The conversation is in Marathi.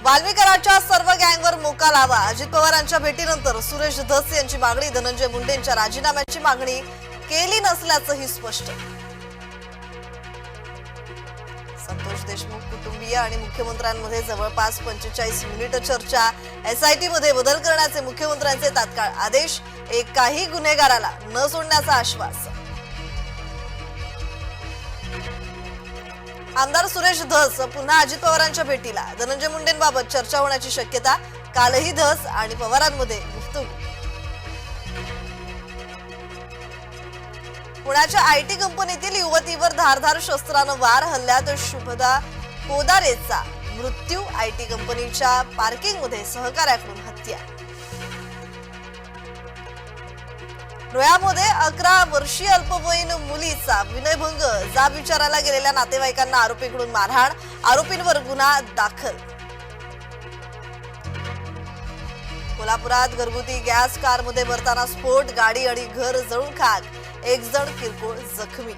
वाल्मिकरांच्या सर्व गँगवर मोका लावा. अजित पवारांच्या भेटीनंतर सुरेश धस यांची मागणी. धनंजय मुंडेंच्या राजीनाम्याची मागणी केली नसल्याचंही स्पष्ट. संतोष देशमुख कुटुंबीय आणि मुख्यमंत्र्यांमध्ये जवळपास 45 मिनिट चर्चा. एसआयटी मध्ये बदल करण्याचे मुख्यमंत्र्यांचे तात्काळ आदेश. एकाही गुन्हेगाराला न सोडण्याचा आश्वास. आमदार सुरेश धस पुन्हा अजित पवारांच्या भेटीला. धनंजय मुंडेंबाबत चर्चा होण्याची शक्यता. कालही धस आणि पवारांमध्ये गुफ्तगू. पुण्याच्या आयटी कंपनीतील युवतीवर धारधार शस्त्रानं वार. हल्ल्यात शुभदा पोदारेचा मृत्यू. आयटी कंपनीच्या पार्किंगमध्ये सहकार्याकडून हत्या. रोह्यामध्ये 11 वर्षीय अल्पवयीन मुलीचा विनयभंग. जाब विचारायला गेलेल्या नातेवाईकांना आरोपीकडून मारहाण. आरोपींवर गुन्हा दाखल. कोल्हापुरात घरगुती गॅस कारमध्ये भरताना स्फोट. गाडी आणि घर जळून खाक. एक जण किरकोळ जखमी.